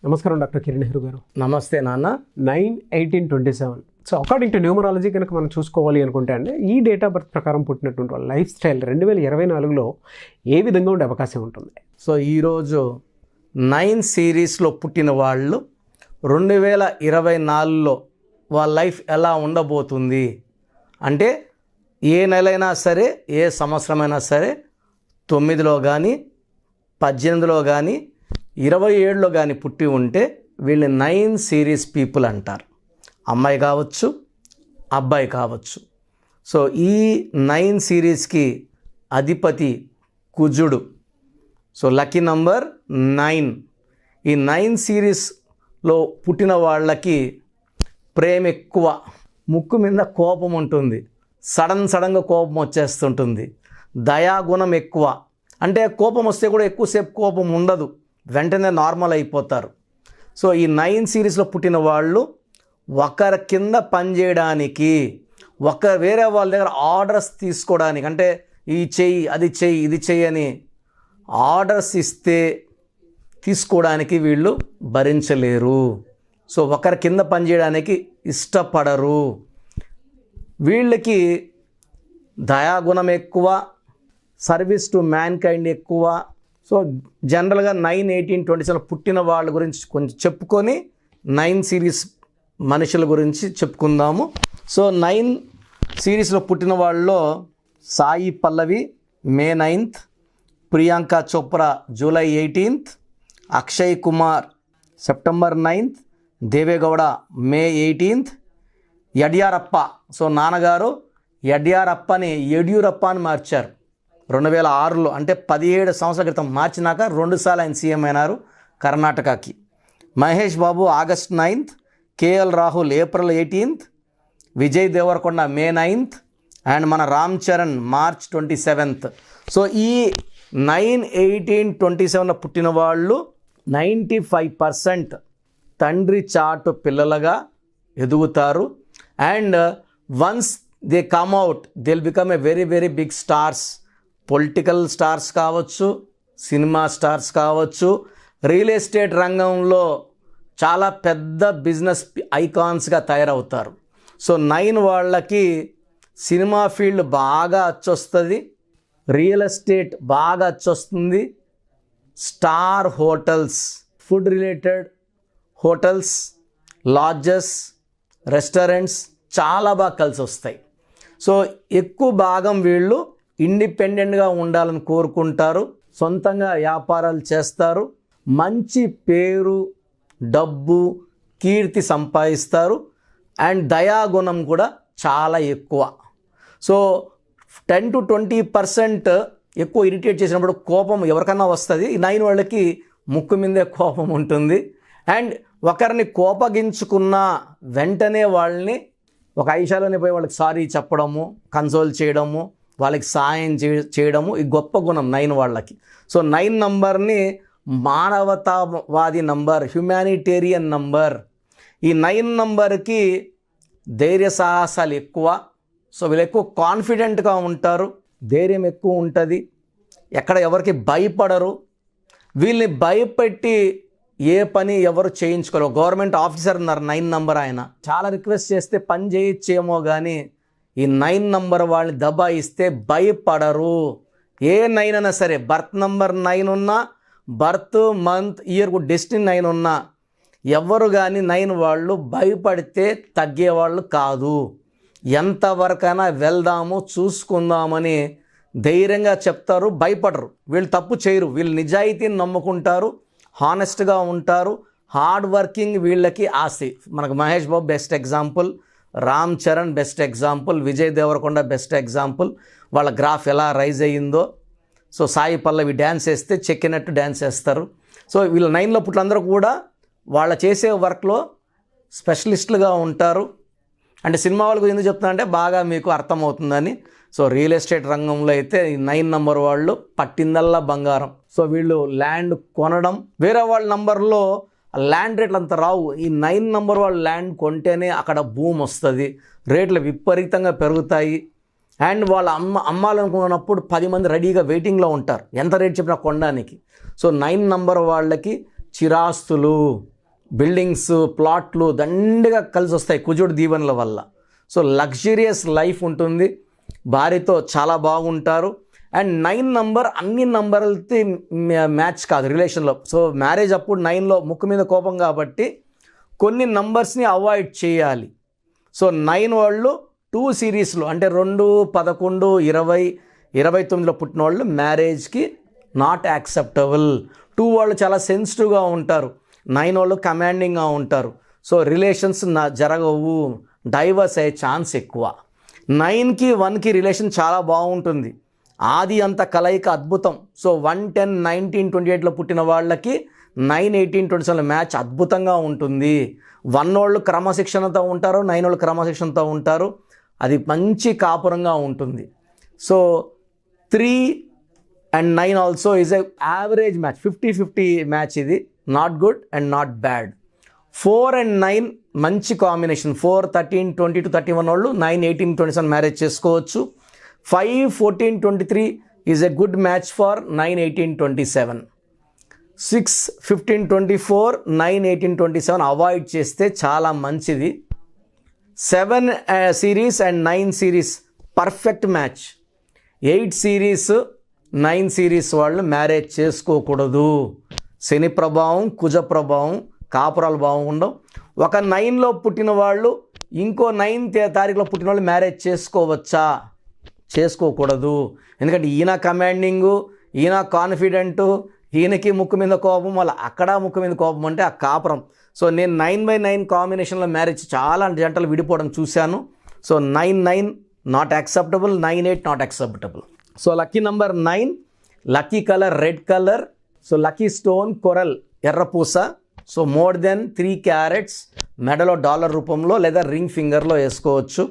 నమస్కారం డాక్టర్ కిరణ్ నెహ్రూ గారు. నమస్తే నాన్న. 9/18/27. సో అకార్డింగ్ టు న్యూమరాలజీ కనుక మనం చూసుకోవాలి అనుకుంటే అంటే ఈ డేట్ ఆఫ్ బర్త్ ప్రకారం పుట్టినటువంటి వాళ్ళ లైఫ్ స్టైల్ 2024లో ఏ విధంగా ఉండే అవకాశం ఉంటుంది? సో ఈరోజు 9 సిరీస్లో పుట్టిన వాళ్ళు 2024లో వాళ్ళ లైఫ్ ఎలా ఉండబోతుంది అంటే ఏ నెలైనా సరే, ఏ సంవత్సరమైనా సరే, 9లో కానీ 18లో కానీ 27లో కానీ పుట్టి ఉంటే వీళ్ళు 9 సిరీస్ పీపుల్ అంటారు. అమ్మాయి కావచ్చు, అబ్బాయి కావచ్చు. సో ఈ 9 సిరీస్కి అధిపతి కుజుడు. So lucky number 9. ఈ 9 సిరీస్లో పుట్టిన వాళ్ళకి ప్రేమ ఎక్కువ, ముక్కు మీద కోపం ఉంటుంది, సడన్గా కోపం వచ్చేస్తుంటుంది, దయాగుణం ఎక్కువ. అంటే కోపం వస్తే కూడా ఎక్కువసేపు కోపం ఉండదు, వెంటనే నార్మల్ అయిపోతారు. సో ఈ 9 సిరీస్లో పుట్టిన వాళ్ళు ఒకరి కింద పనిచేయడానికి, వేరే వాళ్ళ దగ్గర ఆర్డర్స్ తీసుకోవడానికి, అంటే ఈ చెయ్యి, అది చెయ్యి, ఇది చెయ్యి అని ఆర్డర్స్ ఇస్తే తీసుకోవడానికి వీళ్ళు భరించలేరు. సో ఒకరి కింద పనిచేయడానికి ఇష్టపడరు. వీళ్ళకి దయాగుణం ఎక్కువ, సర్వీస్ టు మ్యాన్ కైండ్ ఎక్కువ. సో జనరల్గా 9/18/27 పుట్టిన వాళ్ళ గురించి కొంచెం చెప్పుకొని 9 సిరీస్ మనుషుల గురించి చెప్పుకుందాము. సో 9 సిరీస్లో పుట్టిన వాళ్ళలో Sai Pallavi May 9th, Priyanka Chopra July 18th, Akshay Kumar September 9th, Deve Gowda May 18th, Yediyurappa. So నాన్నగారు యడ్యూరప్పని యడ్యూరప్ప అని మార్చారు 2006లో, అంటే 17 సంవత్సరాల క్రితం మార్చినాక 2 సార్లు ఆయన సీఎం అయినారు కర్ణాటకకి. Mahesh Babu August 9th, KL Rahul April 18th, Vijay Deverakonda May 9th, and మన Ram Charan March 27th. So ఈ 9/18/27లో పుట్టిన వాళ్ళు 95% తండ్రి చాటు పిల్లలుగా ఎదుగుతారు. And once they come out they will become a very very big stars. Political stars కావచ్చు, సినిమా స్టార్స్ కావచ్చు, రియల్ ఎస్టేట్ రంగంలో చాలా పెద్ద బిజినెస్ ఐకాన్స్గా తయారవుతారు. సో 9 వాళ్ళకి సినిమా ఫీల్డ్ బాగా అచ్చొస్తుంది, రియల్ ఎస్టేట్ బాగా అచ్చొస్తుంది, star hotels, food related hotels, lodges, restaurants చాలా బాగా కలిసి వస్తాయి. సో ఎక్కువ భాగం వీళ్ళు ఇండిపెండెంట్గా ఉండాలని కోరుకుంటారు, సొంతంగా వ్యాపారాలు చేస్తారు, మంచి పేరు, డబ్బు, కీర్తి సంపాదిస్తారు. అండ్ దయాగుణం కూడా చాలా ఎక్కువ. సో 10 to 20% ఎక్కువ ఇరిటేట్ చేసినప్పుడు కోపం ఎవరికన్నా వస్తుంది. ఈ 9 వాళ్ళకి ముక్కు మీదే కోపం ఉంటుంది. అండ్ ఒకరిని కోపగించుకున్న వెంటనే వాళ్ళని ఒక ఐషాలోనే పోయి వాళ్ళకి సారీ చెప్పడము, కన్సోల్ చేయడము, వాళ్ళకి సాయం చేయడము ఈ గొప్ప గుణం 9 వాళ్ళకి. సో 9 నంబర్ని మానవతావాది నంబర్, హ్యుమానిటేరియన్ నంబర్. ఈ 9 నంబర్కి ధైర్య సాహసాలు ఎక్కువ. సో వీళ్ళు ఎక్కువ కాన్ఫిడెంట్గా ఉంటారు, ధైర్యం ఎక్కువ ఉంటుంది, ఎక్కడ ఎవరికి భయపడరు. వీళ్ళని భయపెట్టి ఏ పని ఎవరు చేయించుకోరు. గవర్నమెంట్ ఆఫీసర్ ఉన్నారు 9 నంబర్, ఆయన చాలా రిక్వెస్ట్ చేస్తే పని చేయొచ్చేమో కానీ ఈ 9 నంబర్ వాళ్ళని దబాయిస్తే భయపడరు. ఏ 9 అయినా సరే, బర్త్ నంబర్ 9 ఉన్నా, బర్త్ మంత్ ఇయర్ డెస్టినీ 9 ఉన్నా, ఎవరు కానీ 9 వాళ్ళు భయపడితే తగ్గేవాళ్ళు కాదు. ఎంతవరకైనా వెళ్దాము, చూసుకుందామని ధైర్యంగా చెప్తారు, భయపడరు. వీళ్ళు తప్పు చేయరు, వీళ్ళు నిజాయితీని నమ్ముకుంటారు, హానెస్ట్గా ఉంటారు, హార్డ్ వర్కింగ్ వీళ్ళకి ఆస్తి. మనకు Mahesh Babu best example, Ram Charan best example, Vijay Deverakonda best example. వాళ్ళ గ్రాఫ్ ఎలా రైజ్ అయ్యిందో. సో సాయి పల్లవి డ్యాన్స్ వేస్తే చెక్కినట్టు డ్యాన్స్ వేస్తారు. సో వీళ్ళ 9లో పుట్టినందరూ కూడా వాళ్ళ చేసే వర్క్లో స్పెషలిస్టులుగా ఉంటారు. అంటే సినిమా వాళ్ళకు ఎందుకు చెప్తున్నా అంటే బాగా మీకు అర్థమవుతుందని. సో రియల్ ఎస్టేట్ రంగంలో అయితే ఈ 9 నంబర్ వాళ్ళు పట్టిందల్లా బంగారం. సో వీళ్ళు ల్యాండ్ కొనడం, వేరే వాళ్ళ నంబర్లో ల్యాండ్ రేట్లు అంత రావు. ఈ 9 నంబర్ వాళ్ళు ల్యాండ్ కొంటేనే అక్కడ భూమి వస్తుంది, రేట్లు విపరీతంగా పెరుగుతాయి. అండ్ వాళ్ళ అమ్మాలనుకున్నప్పుడు 10 మంది రెడీగా వెయిటింగ్లో ఉంటారు ఎంత రేట్ చెప్పినా కొనడానికి. సో 9 నంబర్ వాళ్ళకి చిరాస్తులు, బిల్డింగ్స్, ప్లాట్లు దండిగా కలిసి వస్తాయి కుజుడు దీవెనల వల్ల. సో లగ్జరియస్ లైఫ్ ఉంటుంది, భార్యతో చాలా బాగుంటారు. అండ్ 9 నంబర్ అన్ని నంబర్లతో మ్యాచ్ కాదు రిలేషన్లో. సో మ్యారేజ్ అప్పుడు 9లో ముక్కు మీద కోపం కాబట్టి కొన్ని నంబర్స్ని అవాయిడ్ చేయాలి. సో 9 వాళ్ళు 2 సిరీస్లో అంటే 2, 11, 20, 29లో పుట్టిన వాళ్ళు మ్యారేజ్కి నాట్ యాక్సెప్టబుల్. 2 వాళ్ళు చాలా సెన్సిటివ్గా ఉంటారు, 9 వాళ్ళు కమాండింగ్గా ఉంటారు. సో రిలేషన్స్ జరగవు, డైవర్స్ అయ్యే ఛాన్స్ ఎక్కువ. 9కి 1కి రిలేషన్ చాలా బాగుంటుంది, ఆది అంత కలయిక అద్భుతం. సో 1, 10, 19, 28లో పుట్టిన వాళ్ళకి 9, 18, 27 మ్యాచ్ అద్భుతంగా ఉంటుంది. 1 వాళ్ళు క్రమశిక్షణతో ఉంటారు, 9 వాళ్ళు క్రమశిక్షణతో ఉంటారు, అది మంచి కాపురంగా ఉంటుంది. So 3 and 9 also is a average match, 50-50 match. ఇది not good and not bad. 4 and 9 మంచి కాంబినేషన్. 4, 13, 22, 31 వాళ్ళు 9, 18, 27 మ్యారేజ్ చేసుకోవచ్చు. 5, 14, 23 is a good match for 9, 18, 27. 6, 15, 24, 9, 18, 27 avoid చేస్తే చాలా మంచిది. 7 series and 9 series perfect match. 8 series 9 series వాళ్ళు మ్యారేజ్ చేసుకోకూడదు. శని ప్రభావం, కుజ ప్రభావం, కాపురాలు బాగుండవు. ఒక 9లో పుట్టిన వాళ్ళు ఇంకో 9 తారీఖులో పుట్టిన వాళ్ళు మ్యారేజ్ చేసుకోవచ్చా? చేసుకోకూడదు. ఎందుకంటే ఈయన కమాండింగు, ఈయన కాన్ఫిడెంటు, ఈయనకి ముక్కు మీద కోపం, వాళ్ళ అక్కడ ముక్కు మీద కోపం అంటే ఆ కాపురం. సో నేను 9/9 కాంబినేషన్లో మ్యారేజ్ చాలా జంటలు విడిపోవడం చూశాను. So 9/9 not acceptable, 9/8 not acceptable. So lucky number 9, lucky colour red colour. So lucky stone coral, ఎర్రపూస. సో మోర్ దెన్ 3 క్యారెట్స్ మెడలో డాలర్ రూపంలో లేదా రింగ్ ఫింగర్లో వేసుకోవచ్చు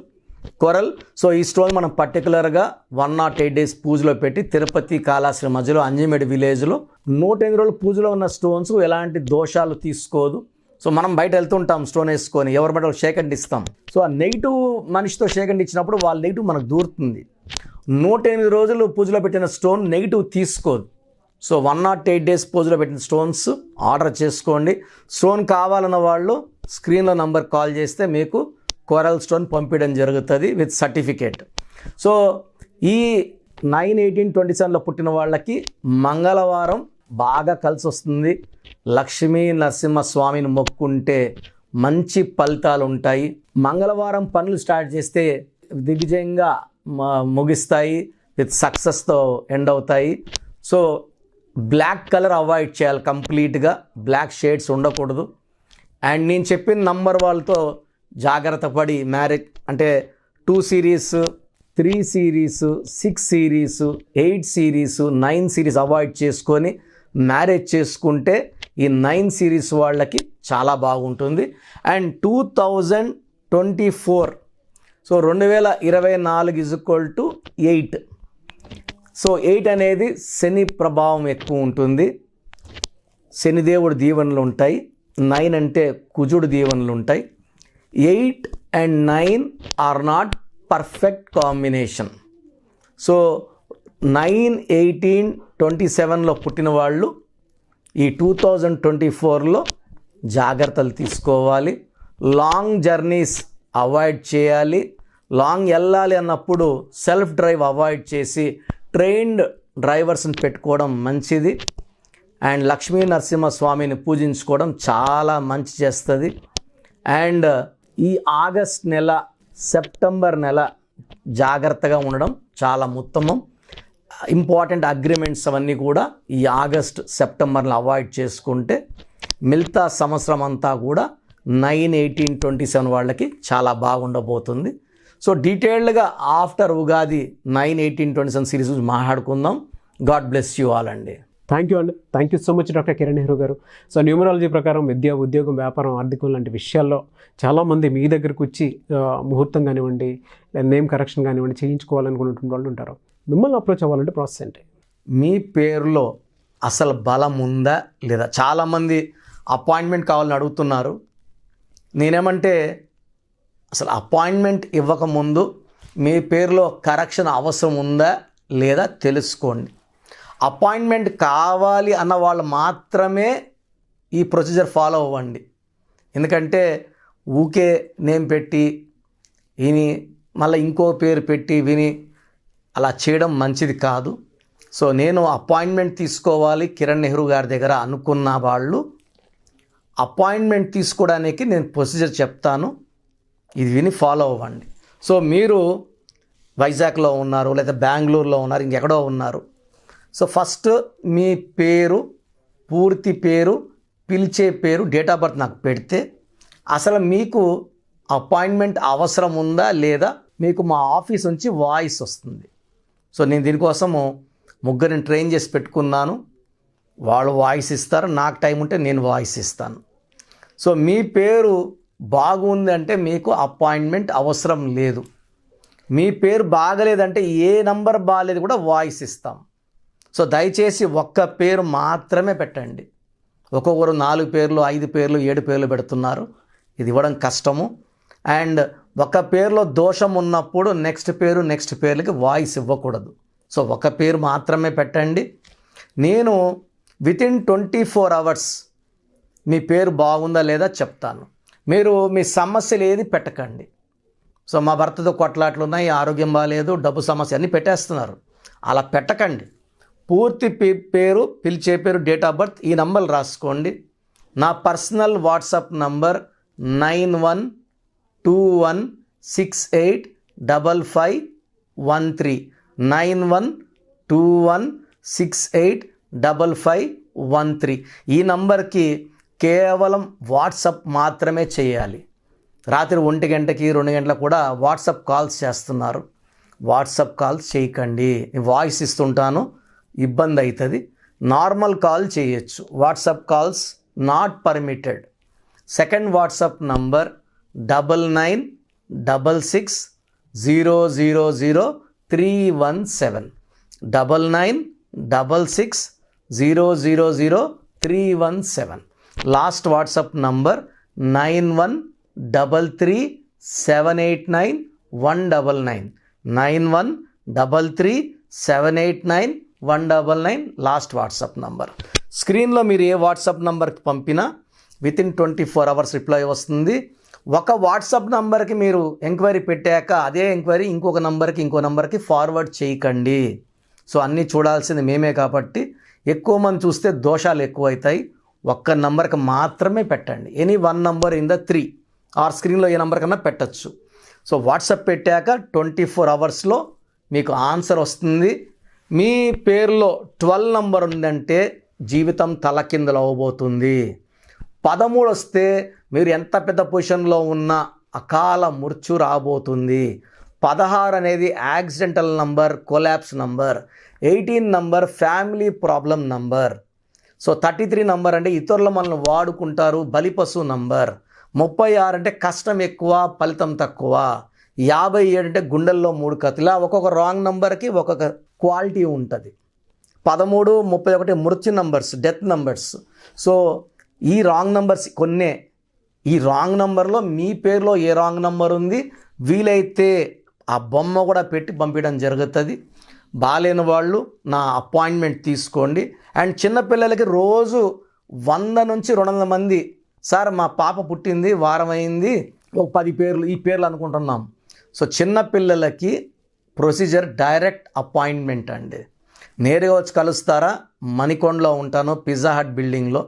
కొరల్. సో ఈ స్టోన్ మనం పర్టికులర్గా 108 డేస్ పూజలో పెట్టి తిరుపతి కాళాశ్రీ మధ్యలో అంజిమేడి విలేజ్లో 108 రోజులు పూజలో ఉన్న స్టోన్స్ ఎలాంటి దోషాలు తీసుకోదు. సో మనం బయట వెళ్తుంటాం స్టోన్ వేసుకొని, ఎవరి బట్టి షేక్ హ్యాండ్ ఇస్తాం. సో ఆ నెగిటివ్ మనిషితో షేక్ హ్యాండ్ ఇచ్చినప్పుడు వాళ్ళ నెగిటివ్ మనకు దూరుతుంది. 108 రోజులు పూజలో పెట్టిన స్టోన్ నెగిటివ్ తీసుకోదు. సో 108 డేస్ పూజలో పెట్టిన స్టోన్స్ ఆర్డర్ చేసుకోండి. స్టోన్ కావాలన్న వాళ్ళు స్క్రీన్లో నంబర్ కాల్ చేస్తే మీకు కోరల్ స్టోన్ పంపించడం జరుగుతుంది విత్ సర్టిఫికేట్. సో ఈ 9, 18, 27లో పుట్టిన వాళ్ళకి మంగళవారం బాగా కలిసి వస్తుంది. లక్ష్మీ నరసింహస్వామిని మొక్కుంటే మంచి ఫలితాలు ఉంటాయి. మంగళవారం పనులు స్టార్ట్ చేస్తే దిగ్విజయంగా ముగిస్తాయి, విత్ సక్సెస్తో ఎండ్ అవుతాయి. సో బ్లాక్ కలర్ అవాయిడ్ చేయాలి కంప్లీట్గా, బ్లాక్ షేడ్స్ ఉండకూడదు. అండ్ నేను చెప్పిన నంబర్ వాళ్ళతో జాగ్రత్త పడి మ్యారేజ్ అంటే 2 series, 3 series, 6 series, 8 series, 9 series avoid చేసుకొని మ్యారేజ్ చేసుకుంటే ఈ 9 సిరీస్ వాళ్ళకి చాలా బాగుంటుంది. And 2024, so 2024 = 8. సో 8 అనేది శని ప్రభావం ఎక్కువ ఉంటుంది, శనిదేవుడు దీవెనలు ఉంటాయి. 9 అంటే కుజుడు దీవెనలు ఉంటాయి. 8 and 9 are not perfect combination. So 9, 18, 27లో పుట్టిన వాళ్ళు ఈ 2024లో జాగ్రత్తలు తీసుకోవాలి. లాంగ్ జర్నీస్ అవాయిడ్ చేయాలి. లాంగ్ వెళ్ళాలి అన్నప్పుడు సెల్ఫ్ డ్రైవ్ అవాయిడ్ చేసి ట్రైన్డ్ డ్రైవర్స్ని పెట్టుకోవడం మంచిది. అండ్ లక్ష్మీ నరసింహస్వామిని పూజించుకోవడం చాలా మంచి చేస్తుంది. అండ్ ఈ ఆగస్ట్ నెల, సెప్టెంబర్ నెల జాగ్రత్తగా ఉండడం చాలా ఉత్తమం. ఇంపార్టెంట్ అగ్రిమెంట్స్ అవన్నీ కూడా ఈ ఆగస్ట్, సెప్టెంబర్లో అవాయిడ్ చేసుకుంటే మిగతా సంవత్సరం అంతా కూడా 9, 18, 27 వాళ్ళకి చాలా బాగుండబోతుంది. సో డీటెయిల్డ్గా ఆఫ్టర్ ఉగాది 9, 18, 27 సిరీస్ గురించి మాట్లాడుకుందాం. గాడ్ బ్లెస్ యూ ఆల్ అండి. థ్యాంక్ యూ అండి. Thank you so much doctor Kiran Nehru గారు. సో న్యూమరాలజీ ప్రకారం విద్య, ఉద్యోగం, వ్యాపారం, ఆర్థికం లాంటి విషయాల్లో చాలామంది మీ దగ్గరకు వచ్చి ముహూర్తం కానివ్వండి, నేమ్ కరెక్షన్ కానివ్వండి చేయించుకోవాలనుకున్నటువంటి వాళ్ళు ఉంటారు. మిమ్మల్ని అప్రోచ్ అవ్వాలంటే ప్రాసెస్ ఏంటి? మీ పేరులో అసలు బలం ఉందా లేదా? చాలామంది అపాయింట్మెంట్ కావాలని అడుగుతున్నారు. నేనేమంటే అసలు అపాయింట్మెంట్ ఇవ్వకముందు మీ పేరులో కరెక్షన్ అవసరం ఉందా లేదా తెలుసుకోండి. అపాయింట్మెంట్ కావాలి అన్న వాళ్ళు మాత్రమే ఈ ప్రొసీజర్ ఫాలో అవ్వండి. ఎందుకంటే ఊకే నేమ్ పెట్టి విని మళ్ళీ ఇంకో పేరు పెట్టి విని అలా చేయడం మంచిది కాదు. సో నేను అపాయింట్మెంట్ తీసుకోవాలి కిరణ్ నెహ్రూ గారి దగ్గర అనుకున్న వాళ్ళు అపాయింట్మెంట్ తీసుకోవడానికి నేను ప్రొసీజర్ చెప్తాను, ఇది విని ఫాలో అవ్వండి. సో మీరు వైజాగ్లో ఉన్నారు, లేదా బెంగళూరులో ఉన్నారు, ఇంకెక్కడో ఉన్నారు. సో ఫస్ట్ మీ పేరు, పూర్తి పేరు, పిలిచే పేరు, డేట్ ఆఫ్ బర్త్ నాకు పెడితే అసలు మీకు అపాయింట్మెంట్ అవసరం ఉందా లేదా మీకు మా ఆఫీస్ నుంచి వాయిస్ వస్తుంది. సో నేను దీనికోసము ముగ్గురిని ట్రైన్ చేసి పెట్టుకున్నాను. వాళ్ళు వాయిస్ ఇస్తారు, నాకు టైం ఉంటే నేను వాయిస్ ఇస్తాను. సో మీ పేరు బాగుంది అంటే మీకు అపాయింట్మెంట్ అవసరం లేదు. మీ పేరు బాగలేదంటే ఏ నంబర్ బాగాలేదు కూడా వాయిస్ ఇస్తాం. సో దయచేసి ఒక్క పేరు మాత్రమే పెట్టండి. ఒక్కొక్కరు 4 పేర్లు 5 పేర్లు 7 పేర్లు పెడుతున్నారు, ఇది ఇవ్వడం కష్టము. అండ్ ఒక పేరులో దోషం ఉన్నప్పుడు నెక్స్ట్ పేర్లకి వాయిస్ ఇవ్వకూడదు. సో ఒక పేరు మాత్రమే పెట్టండి. నేను వితిన్ 24 hours మీ పేరు బాగుందా లేదా చెప్తాను. మీరు మీ సమస్యలు ఏది పెట్టకండి. సో మా భర్తతో కొట్లాట్లు ఉన్నాయి, ఆరోగ్యం బాగాలేదు, డబ్బు సమస్య అన్నీ పెట్టేస్తున్నారు, అలా పెట్టకండి. పూర్తి పేరు, పిలిచే పేరు, డేట్ ఆఫ్ బర్త్, ఈ నంబర్లు రాసుకోండి. నా పర్సనల్ వాట్సాప్ నంబర్ 9121685513 9121685513. ఈ నంబర్కి కేవలం వాట్సాప్ మాత్రమే చేయాలి. రాత్రి 1 గంటకి 2 గంటలకు కూడా వాట్సాప్ కాల్స్ చేస్తున్నారు, వాట్సాప్ కాల్స్ చేయకండి. వాయిస్ ఇస్తుంటాను, ఇబ్బంది అవుతుంది. నార్మల్ కాల్ చేయొచ్చు, WhatsApp calls not permitted. Second WhatsApp number 9966000317 9966000317. Last WhatsApp number 9133789199 9133789199 last WhatsApp number. స్క్రీన్లో మీరు ఏ వాట్సాప్ నంబర్కి పంపినా వితిన్ 24 hours రిప్లై వస్తుంది. ఒక వాట్సాప్ నంబర్కి మీరు ఎంక్వైరీ పెట్టాక అదే ఎంక్వైరీ ఇంకో నంబర్కి ఫార్వర్డ్ చేయకండి. సో అన్నీ చూడాల్సింది మేమే కాబట్టి ఎక్కువ మంది చూస్తే దోషాలు ఎక్కువ అవుతాయి. ఒక్క నంబర్కి మాత్రమే పెట్టండి. Any 1 number in the 3 or స్క్రీన్లో ఏ నంబర్ కన్నా పెట్టచ్చు. సో వాట్సాప్ పెట్టాక 24 hours మీకు ఆన్సర్ వస్తుంది. మీ పేరులో 12 number ఉందంటే జీవితం తలకిందులు అవ్వబోతుంది. 13 వస్తే మీరు ఎంత పెద్ద పొజిషన్లో ఉన్నా అకాల మృత్యు రాబోతుంది. 16 అనేది accidental number, collapse number. 18 number family problem number. So 33 number అంటే ఇతరులు మనల్ని వాడుకుంటారు, బలిపశు నంబర్. 36 అంటే కష్టం ఎక్కువ, ఫలితం తక్కువ. 57 అంటే గుండెల్లో 3 కత్తులు. ఇలా ఒక్కొక్క రాంగ్ నంబర్కి ఒక్కొక్క క్వాలిటీ ఉంటుంది. 13, 31 మృత్యు నంబర్స్, డెత్ నంబర్స్. సో ఈ రాంగ్ నంబర్స్ కొన్నే. ఈ రాంగ్ నంబర్లో మీ పేరులో ఏ రాంగ్ నంబర్ ఉంది వీలైతే ఆ బొమ్మ కూడా పెట్టి పంపించడం జరుగుతుంది. బాలేని వాళ్ళు నా అపాయింట్మెంట్ తీసుకోండి. అండ్ చిన్నపిల్లలకి రోజు 100 నుంచి 200 మంది, సార్ మా పాప పుట్టింది, వారం అయింది, ఒక 10 పేర్లు ఈ పేర్లు అనుకుంటున్నాం. సో చిన్నపిల్లలకి ప్రొసీజర్ డైరెక్ట్ అపాయింట్మెంట్ అండి. నేరుగా వచ్చి కలుస్తారా? మణికొండలో ఉంటాను, పిజ్జా హట్ బిల్డింగ్లో.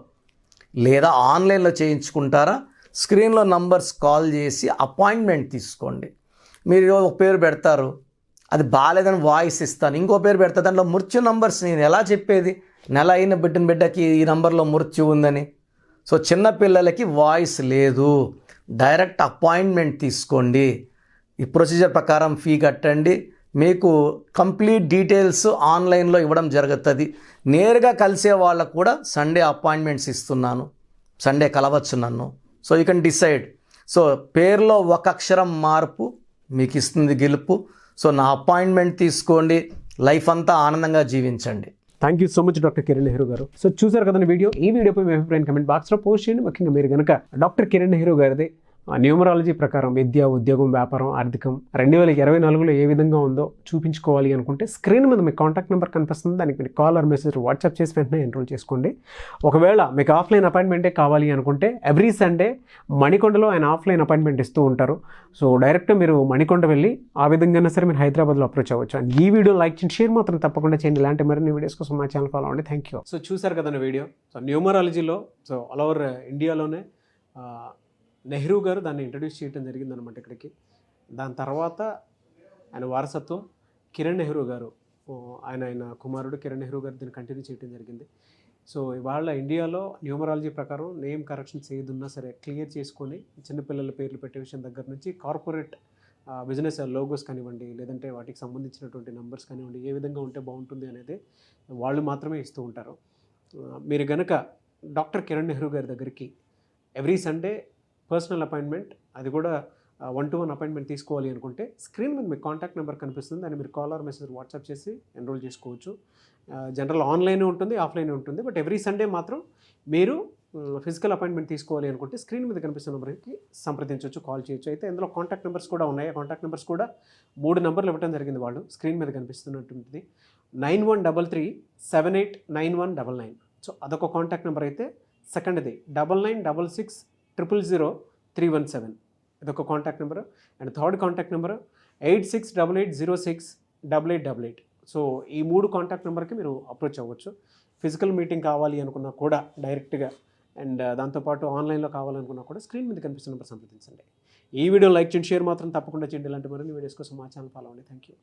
లేదా ఆన్లైన్లో చేయించుకుంటారా? స్క్రీన్లో నంబర్స్ కాల్ చేసి అపాయింట్మెంట్ తీసుకోండి. మీరు ఒక పేరు పెడతారు, అది బాగాలేదని వాయిస్ ఇస్తాను, ఇంకో పేరు పెడతా, దాంట్లో మృత్యు నంబర్స్ నేను ఎలా చెప్పేది? నెల అయిన బిడ్డకి ఈ నంబర్లో మృత్యు ఉందని. సో చిన్నపిల్లలకి వాయిస్ లేదు, డైరెక్ట్ అపాయింట్మెంట్ తీసుకోండి. ఈ ప్రొసీజర్ ప్రకారం ఫీ కట్టండి. మీకు కంప్లీట్ డీటెయిల్స్ ఆన్లైన్లో ఇవ్వడం జరుగుతుంది. నేరుగా కలిసే వాళ్ళకు కూడా సండే అపాయింట్మెంట్స్ ఇస్తున్నాను, సండే కలవచ్చు నన్ను. So you can decide. So పేరులో ఒక అక్షరం మార్పు మీకు ఇస్తుంది గెలుపు. సో నా అపాయింట్మెంట్ తీసుకోండి, లైఫ్ అంతా ఆనందంగా జీవించండి. Thank you so much doctor Kiran Nehru గారు. సో చూసారు కదండి వీడియో. ఈ వీడియోపై మీ అభిప్రాయం కమెంట్ బాక్స్లో పోస్ట్ చేయండి. ముఖ్యంగా మీరు కనుక డాక్టర్ కిరణ్ నెహ్రూ గారిది న్యూమరాలజీ ప్రకారం విద్య, ఉద్యోగం, వ్యాపారం, ఆర్థికం 2024లో ఏ విధంగా ఉందో చూపించుకోవాలి అనుకుంటే స్క్రీన్ మీద మీకు కాంటాక్ట్ నెంబర్ కనిపిస్తుంది. దానికి మీరు కాల్ ఆర్ మెసేజ్ వాట్సాప్ చేసి వెంటనే ఎన్రోల్ చేసుకోండి. ఒకవేళ మీకు ఆఫ్లైన్ అపాయింట్మెంటే కావాలి అనుకుంటే ఎవ్రీ సండే మణికొండలో ఆయన ఆఫ్లైన్ అపాయింట్మెంట్ ఇస్తూ ఉంటారు. సో డైరెక్ట్ మీరు మణికొండ వెళ్ళి ఆ విధంగా సరే మీరు హైదరాబాద్లో అప్రోచ్ అవ్వచ్చు. అండ్ ఈ వీడియో లైక్ చేయండి, షేర్ మాత్రం తప్పకుండా చేయండి. ఇలాంటి మరిన్ని వీడియోస్ కోసం మా ఛానల్ ఫాలో అవ్వండి. Thank you. సో చూసారు కదండి వీడియో. సో న్యూమరాలజీలో సో ఆల్ ఓవర్ ఇండియాలోనే నెహ్రూ గారు దాన్ని ఇంట్రడ్యూస్ చేయడం జరిగిందనమాట ఇక్కడికి. దాని తర్వాత ఆయన వారసత్వం కిరణ్ నెహ్రూ గారు, ఆయన కుమారుడు కిరణ్ నెహ్రూ గారు దీన్ని కంటిన్యూ చేయడం జరిగింది. సో ఇవాళ ఇండియాలో న్యూమరాలజీ ప్రకారం నేమ్ కరెక్షన్స్ ఏదున్నా సరే క్లియర్ చేసుకొని చిన్నపిల్లల పేర్లు పెట్టే విషయం దగ్గర నుంచి కార్పొరేట్ బిజినెస్ లోగోస్ కానివ్వండి, లేదంటే వాటికి సంబంధించినటువంటి నెంబర్స్ కానివ్వండి, ఏ విధంగా ఉంటే బాగుంటుంది అనేది వాళ్ళు మాత్రమే ఇస్తూ ఉంటారు. మీరు కనుక డాక్టర్ కిరణ్ నెహ్రూ గారి దగ్గరికి ఎవ్రీ సండే పర్సనల్ అపాయింట్మెంట్, అది కూడా 1-to-1 అపాయింట్మెంట్ తీసుకోవాలి అనుకుంటే స్క్రీన్ మీద మీకు కాంటాక్ట్ నెంబర్ కనిపిస్తుంది. దాన్ని మీరు కాల్ ఆర్ మెసేజ్ వాట్సాప్ చేసి ఎన్రోల్ చేసుకోవచ్చు. జనరల్ ఆన్లైన్ ఉంటుంది, ఆఫ్లైన్ ఉంటుంది. బట్ ఎవ్రీ సండే మాత్రం మీరు ఫిజికల్ అపాయింట్మెంట్ తీసుకోవాలి అనుకుంటే స్క్రీన్ మీద కనిపిస్తున్న నెంబర్కి సంప్రదించవచ్చు, కాల్ చేయొచ్చు. అయితే ఇందులో కాంటాక్ట్ నెంబర్స్ కూడా ఉన్నాయి. ఆ కాంటాక్ట్ నెంబర్స్ కూడా 3 నెంబర్లు ఇవ్వడం జరిగింది. వాళ్ళు స్క్రీన్ మీద కనిపిస్తున్నటువంటిది 9133789199. సో అదొక కాంటాక్ట్ నెంబర్. అయితే సెకండ్ది 9966000317, ఇదొక contact number. And third contact number 8688068888. So ఈ 3 కాంటాక్ట్ నెంబర్కి మీరు అప్రోచ్ అవ్వచ్చు. ఫిజికల్ మీటింగ్ కావాలి అనుకున్నా కూడా డైరెక్ట్గా, అండ్ దాంతోపాటు ఆన్లైన్లో కావాలనుకున్నా కూడా స్క్రీన్ మీద కనిపిస్తున్న నెంబర్ సంప్రదించండి. ఈ వీడియో లైక్ చేయండి, షేర్ మాత్రం తప్పకుండా చేయండి. ఇలాంటి మరిన్ని వీడియోస్ కోసం మా ఛానల్ ఫాలో అవ్వండి. Thank you.